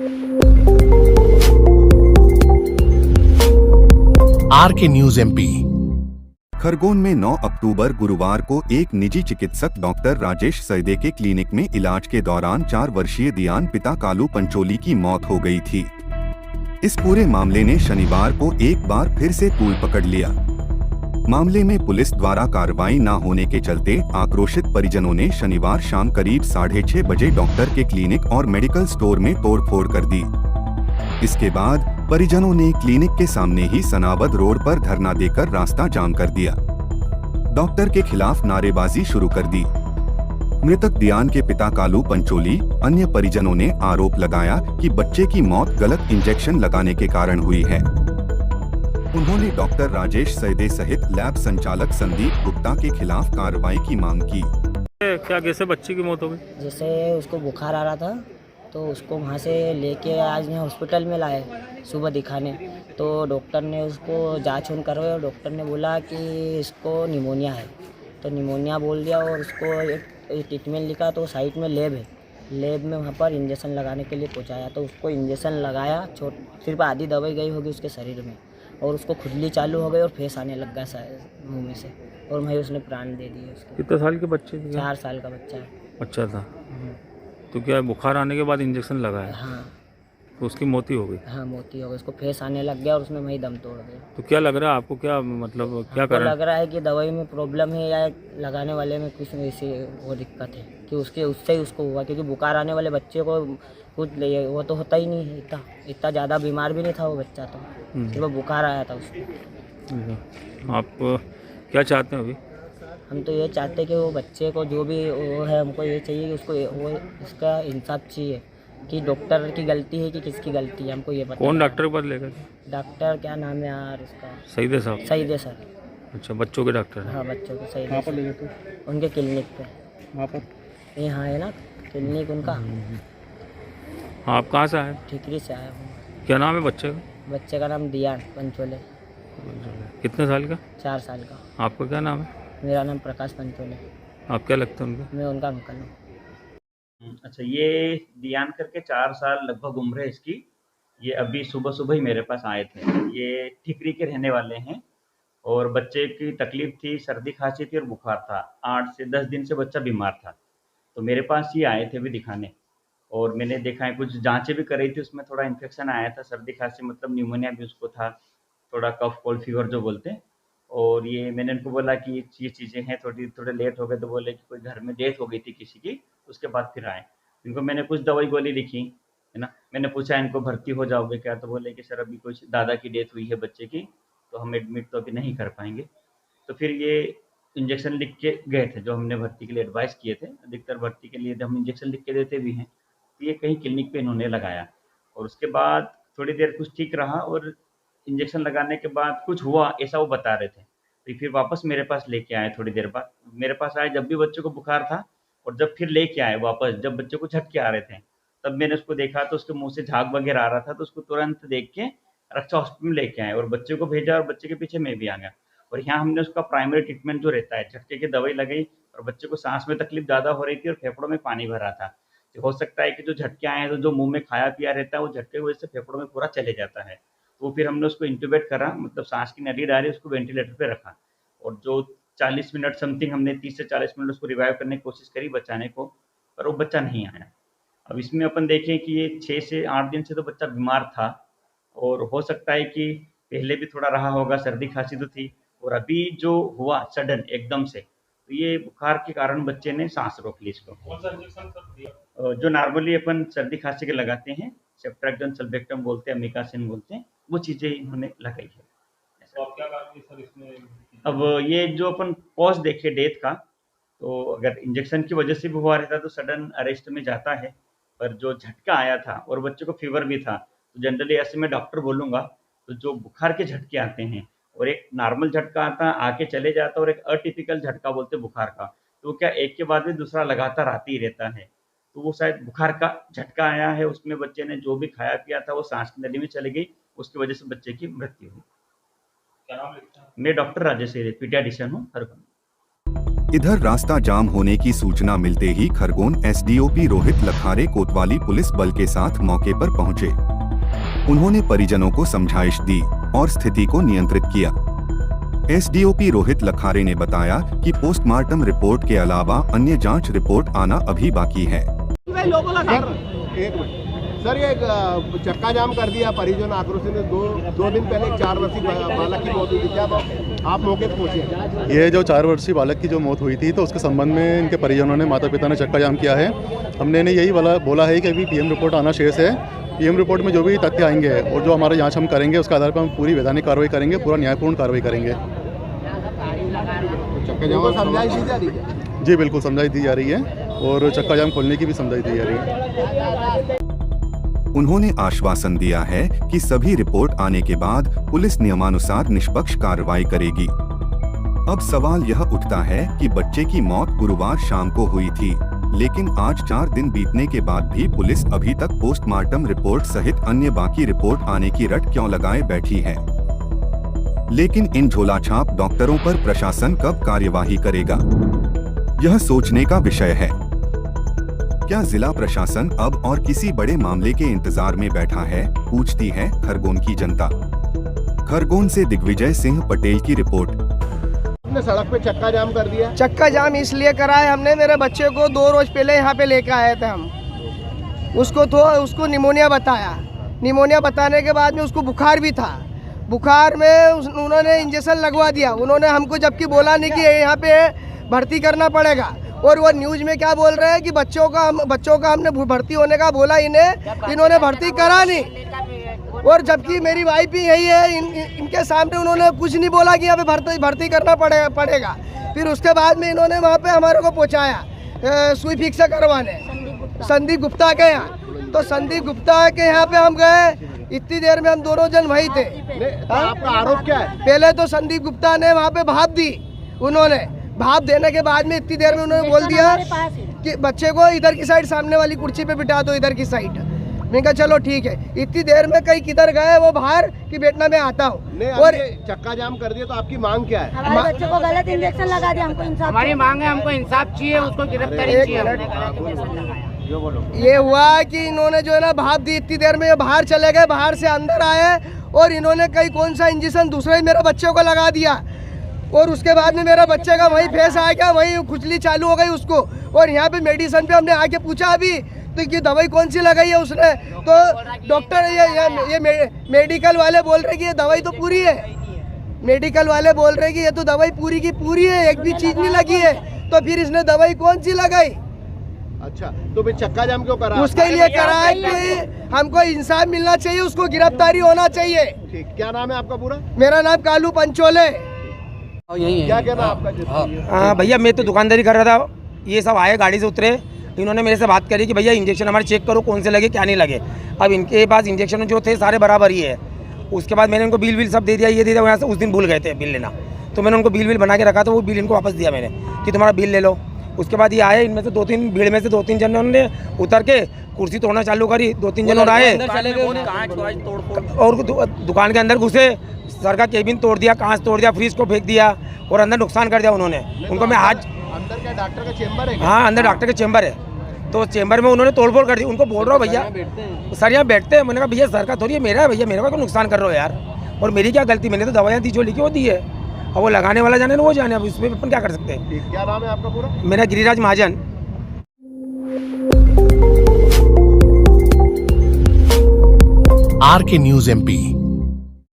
Are के news MP. Khargone में 9 अक्टूबर गुरुवार को एक निजी चिकित्सक डॉक्टर राजेश सैदे के क्लिनिक में इलाज के दौरान 4 वर्षीय दियान पिता कालू पंचोली की मौत हो गई थी। इस पूरे मामले ने शनिवार को एक बार फिर से तूल पकड़ लिया। मामले में पुलिस द्वारा कार्रवाई न होने के चलते आक्रोशित परिजनों ने शनिवार शाम करीब 6:30 बजे डॉक्टर के क्लिनिक और मेडिकल स्टोर में तोड़फोड़ कर दी। इसके बाद परिजनों ने क्लिनिक के सामने ही सनावद रोड पर धरना देकर रास्ता जाम कर दिया। डॉक्टर के खिलाफ नारेबाजी शुरू कर दी। मृतक दियान के पिता कालू पंचोली अन्य परिजनों ने आरोप लगाया कि बच्चे की मौत गलत इंजेक्शन लगाने के कारण हुई है। उन्होंने डॉक्टर राजेश सैदे सहित लैब संचालक संदीप गुप्ता के खिलाफ कार्रवाई की मांग की। क्या कैसे बच्चे की मौत हो गई? जैसे उसको बुखार आ रहा था तो उसको वहाँ से लेके आज यहाँ हॉस्पिटल में लाए सुबह दिखाने, तो डॉक्टर ने उसको जांच उन करवाई और डॉक्टर ने बोला कि इसको निमोनिया है, तो निमोनिया बोल दिया और उसको एक ट्रीटमेंट लिखा। तो साइड में लैब है, लैब में वहाँ पर इंजेक्शन लगाने के लिए पहुँचाया, तो उसको इंजेक्शन लगाया, सिर्फ आधी दवाई गई होगी उसके शरीर में और उसको खुजली चालू हो गई और फेस आने लग गया मुँह में से, और वहीं उसने प्राण दे दिए उसके। कितने साल के बच्चे थे? 4 साल का बच्चा है। अच्छा था। तो क्या बुखार आने के बाद इंजेक्शन लगाया? हाँ तो उसकी मौत ही हो गई? हाँ, मोती हो गई, उसको फेस आने लग गया और उसने वहीं दम तोड़ दिया। तो क्या लग रहा है आपको, क्या मतलब क्या हमको कारण? लग रहा है कि दवाई में प्रॉब्लम है या लगाने वाले में कुछ ऐसी वो दिक्कत है कि उससे ही उसको हुआ, क्योंकि बुखार आने वाले बच्चे को कुछ वो तो होता ही नहीं है, इतना ज़्यादा बीमार भी नहीं था वो बच्चा, तो सिर्फ बुखार आया था उसको। आप क्या चाहते हैं अभी? हम तो ये चाहते हैं कि वो बच्चे को जो भी वो है, हमको ये चाहिए कि उसको वो इसका इंसाफ चाहिए कि डॉक्टर की गलती है कि किसकी गलती है, हमको ये पता। कौन डॉक्टर के पास लेकर? डॉक्टर क्या नाम है यार उसका? सईदे साहब? सईदे सर। अच्छा, बच्चों के डॉक्टर हैं? हाँ, बच्चों को सही। कहाँ पर ले गए थे? उनके क्लिनिक पे। वहाँ पर यहाँ है ना क्लिनिक उनका। हाँ, आप कहाँ से आए? ठीकरी से आया हूँ। क्या नाम है बच्चे का? बच्चे का नाम दियान पंचोले। कितने साल का? 4 साल का। आपका क्या नाम है? मेरा नाम प्रकाश पंचोले। आप क्या लगते हैं उनको? मैं उनका अंकल हूँ। अच्छा, ये दियान करके 4 साल लगभग उम्र है इसकी। ये अभी सुबह-सुबह ही मेरे पास आए थे। ये ठिकरी के रहने वाले हैं और बच्चे की तकलीफ़ थी, सर्दी खाँसी थी और बुखार था। 8 से 10 दिन से बच्चा बीमार था। तो मेरे पास ही आए थे अभी दिखाने और मैंने देखा है, कुछ जाँचें भी कराई थी, उसमें थोड़ा इन्फेक्शन आया था, सर्दी खाँसी मतलब निमोनिया भी उसको था, थोड़ा कफ़ कोल्ड फीवर जो बोलते हैं। और ये मैंने उनको बोला कि ये चीज़ें हैं, थोड़े लेट हो गए, तो बोले कि कोई घर में डेथ हो गई थी किसी की, उसके बाद फिर आए। इनको मैंने कुछ दवाई गोली लिखी, है ना। मैंने पूछा इनको भर्ती हो जाओगे क्या? तो बोले कि सर अभी कुछ दादा की डेथ हुई है बच्चे की, तो हम एडमिट तो अभी नहीं कर पाएँगे। तो फिर ये इंजेक्शन लिख के गए थे, जो हमने भर्ती के लिए एडवाइस किए थे। अधिकतर भर्ती के लिए हम इंजेक्शन लिख के देते भी हैं। तो ये कहीं क्लिनिक पे इन्होंने लगाया और उसके बाद थोड़ी देर कुछ ठीक रहा और इंजेक्शन लगाने के बाद कुछ हुआ ऐसा वो बता रहे थे। तो फिर वापस मेरे पास लेके आए थोड़ी देर बाद। मेरे पास आए जब भी बच्चे को बुखार था और जब फिर लेके आए वापस, जब बच्चे को झटके आ रहे थे, तब मैंने उसको देखा तो उसके मुँह से झाग वगैरह आ रहा था, तो उसको तुरंत देख के रक्षा हॉस्पिटल में लेके आए और बच्चे को भेजा और बच्चे के पीछे मैं भी आ गया। और यहाँ हमने उसका प्राइमरी ट्रीटमेंट जो रहता है, झटके की दवाई लगाई और बच्चे को साँस में तकलीफ ज़्यादा हो रही थी और फेफड़ों में पानी भर रहा था। तो हो सकता है कि जो झटके आए हैं, तो जो मुँह में खाया पिया रहता है, वो झटके की वजह से फेफड़ों में पूरा चले जाता है। तो फिर हमने उसको इंट्यूबेट करा, मतलब सांस की नली डाली, उसको वेंटिलेटर पे रखा और जो 40 मिनट समथिंग हमने 30 से 40 मिनट उसको रिवाइव करने की कोशिश करी बचाने को, पर वो बच्चा नहीं आया। अब इसमें अपन देखें कि ये 6 से 8 दिन से तो बच्चा बीमार था और हो सकता है कि पहले भी थोड़ा रहा होगा, सर्दी खांसी तो थी और अभी जो हुआ सडन एकदम से, तो ये बुखार के कारण बच्चे ने सांस रोक ली इसको। कौन सा इंजेक्शन दिया? जो नॉर्मली अपन सर्दी खांसी के लगाते हैं, सेफ्ट्रैक्टन, सल्बेक्टम बोलते हैं, अमीकासिन बोलते हैं, वो चीज़ें इन्होंने लगाई है। तो आप क्या करेंगे सर इसमें? अब ये जो अपन कॉज़ देखे डेथ का, तो अगर इंजेक्शन की वजह से भी हुआ रहता तो सडन अरेस्ट में जाता है, पर जो झटका आया था और बच्चे को फ़ीवर भी था, तो जनरली ऐसे मैं डॉक्टर बोलूँगा, तो जो बुखार के झटके आते हैं और एक नॉर्मल झटका आता है, आके चले जाता है और एक अटिपिकल झटका बोलते हैं बुखार का, तो वो क्या एक के बाद में दूसरा लगातार आते ही रहता है। तो वो शायद बुखार का झटका आया है, उसमें बच्चे ने जो भी खाया पिया था वो सांस की नली में चली गई, उसकी वजह से बच्चे की मृत्यु हुई। क्या नाम लिखते हैं? मैं डॉक्टर राजेश पीडियाट्रिशियन हूँ, हरगोन। इधर रास्ता जाम होने की सूचना मिलते ही खरगोन एसडीओपी रोहित लखारे कोतवाली पुलिस बल के साथ मौके पर पहुंचे। उन्होंने परिजनों को समझाइश दी और स्थिति को नियंत्रित किया। एसडीओपी रोहित लखारे ने बताया कि पोस्टमार्टम रिपोर्ट के अलावा अन्य जांच रिपोर्ट आना अभी बाकी है। सर ये चक्का जाम कर दिया, परिजन आक्रोशित ने दो दिन पहले एक 4 वर्षीय बालक की मौत हुई थी, क्या आप मौके पर पहुंचे? ये जो 4 वर्षीय बालक की जो मौत हुई थी तो उसके संबंध में इनके परिजनों ने, माता पिता ने चक्का जाम किया है। हमने इन्हें यही बोला है कि अभी पीएम रिपोर्ट आना शेष है। पीएम रिपोर्ट में जो भी तथ्य आएंगे और जो हमारी जांच हम करेंगे उसके आधार पर हम पूरी वैधानिक कार्रवाई करेंगे, पूरा न्यायपूर्ण कार्रवाई करेंगे। चक्का जाम को समझाइश दी जा रही है? जी बिल्कुल समझाइश दी जा रही है और चक्का जाम खोलने की भी समझाइश दी जा रही है। उन्होंने आश्वासन दिया है कि सभी रिपोर्ट आने के बाद पुलिस नियमानुसार निष्पक्ष कार्रवाई करेगी। अब सवाल यह उठता है कि बच्चे की मौत गुरुवार शाम को हुई थी, लेकिन आज 4 दिन बीतने के बाद भी पुलिस अभी तक पोस्टमार्टम रिपोर्ट सहित अन्य बाकी रिपोर्ट आने की रट क्यों लगाए बैठी है। लेकिन इन झोलाछाप डॉक्टरों पर प्रशासन कब कार्यवाही करेगा, यह सोचने का विषय है। क्या जिला प्रशासन अब और किसी बड़े मामले के इंतजार में बैठा है, पूछती है खरगोन की जनता। खरगोन से दिग्विजय सिंह पटेल की रिपोर्ट। आपने सड़क पे चक्का जाम कर दिया? चक्का जाम इसलिए करा है हमने, मेरे बच्चे को 2 रोज पहले यहाँ पे लेकर आए थे हम। उसको निमोनिया बताया। निमोनिया बताने के बाद में उसको बुखार भी था। बुखार में उन्होंने इंजेक्शन लगवा दिया। उन्होंने हमको जबकि बोला नहीं कि यहाँ पे भर्ती करना पड़ेगा, और वो न्यूज़ में क्या बोल रहे हैं कि बच्चों का हमने भर्ती होने का बोला, इन्होंने भर्ती करा नहीं। और जबकि मेरी वाइफ ही यही है, इनके सामने उन्होंने कुछ नहीं बोला कि यहाँ पे भर्ती करना पड़ेगा। फिर उसके बाद में इन्होंने वहाँ पे हमारे को पहुँचाया सुई फिक्स करवाने संदीप गुप्ता के यहाँ। तो संदीप गुप्ता के यहाँ पे हम गए, इतनी देर में हम दोनों जन वही थे। तो आपका आरोप क्या है? पहले तो संदीप गुप्ता ने वहाँ पे भाप दी। उन्होंने भाप देने के बाद में इतनी देर में उन्होंने बोल दिया कि बच्चे को इधर की साइड सामने वाली कुर्सी पे बिठा दो, इधर की साइड। मैंने कहा चलो ठीक है। इतनी देर में कहीं किधर गए वो बाहर कि बेटा मैं आता हूँ। और चक्का जाम कर दिया तो आपकी मांग क्या है? हमारे बच्चे को गलत इंजेक्शन लगा दिया, हमको इंसाफ। हमारी मांग है, हमको इंसाफ चाहिए, उसको गिरफ्तारी चाहिए। ये हुआ कि इन्होंने जो है ना भाप दी, इतनी देर में ये बाहर चले गए, बाहर से अंदर आए और इन्होंने कहीं कौन सा इंजेक्शन दूसरे ही मेरे बच्चे को लगा दिया। और उसके बाद में मेरा बच्चे का वही फेस आ गया, वही खुजली चालू हो गई उसको। और यहाँ पे मेडिसिन पे हमने आके पूछा अभी तो कि दवाई कौन सी लगाई है उसने, तो डॉक्टर ये मेडिकल वाले बोल रहे कि ये दवाई तो पूरी है। मेडिकल वाले बोल रहे कि ये तो दवाई पूरी की पूरी है, एक भी चीज नहीं लगी है। तो फिर इसने दवाई कौन सी लगाई? अच्छा, तो फिर चक्का जाम क्यों करा? उसके लिए करा है कि हमको इंसाफ मिलना चाहिए, उसको गिरफ्तारी होना चाहिए। ठीक, क्या नाम है आपका पूरा? मेरा नाम कालू पंचोले। क्या कहना आपका? हाँ भैया, मैं तो दुकानदारी कर रहा था, ये सब आए गाड़ी से उतरे, इन्होंने मेरे से बात करी कि भैया इंजेक्शन हमारे चेक करो कौन से लगे क्या नहीं लगे। अब इनके पास इंजेक्शन जो थे सारे बराबर ही है। उसके बाद मैंने उनको बिल सब दे दिया, ये दे दिया। वहाँ से उस दिन भूल गए थे बिल लेना, तो मैंने उनको बिल बना के रखा था, वो बिल इनको वापस दिया मैंने कि तुम्हारा बिल ले लो। उसके बाद ये आए, इनमें से 2-3 भीड़ में से 2-3 जनों ने उतर के कुर्सी तोड़ना चालू करी। 2-3 जन और आए और दुकान के अंदर घुसे, सर का केबिन तोड़ दिया, कांच तोड़ दिया, फ्रिज को फेंक दिया और अंदर नुकसान कर दिया उन्होंने। उनको मैं आज अंदर क्या डॉक्टर का चेंबर है? हाँ, अंदर डॉक्टर का चेंबर है, तो चेंबर में उन्होंने तोड़फोड़ कर दी। उनको बोल रहा हूँ भैया सर यहाँ बैठते हैं। मैंने कहा भैया सर का थोड़ी है, मेरा है भैया, मेरे को क्यों नुकसान कर रहे हो यार। और मेरी क्या गलती, मैंने तो दवाइयाँ दी जो लिखी वो दी है, और वो लगाने वाला जाने ना वो जाने, अब उसमें अपन क्या कर सकते हैं। क्या नाम है आपका पूरा? मेरा गिरिराज महाजन। RK News MP।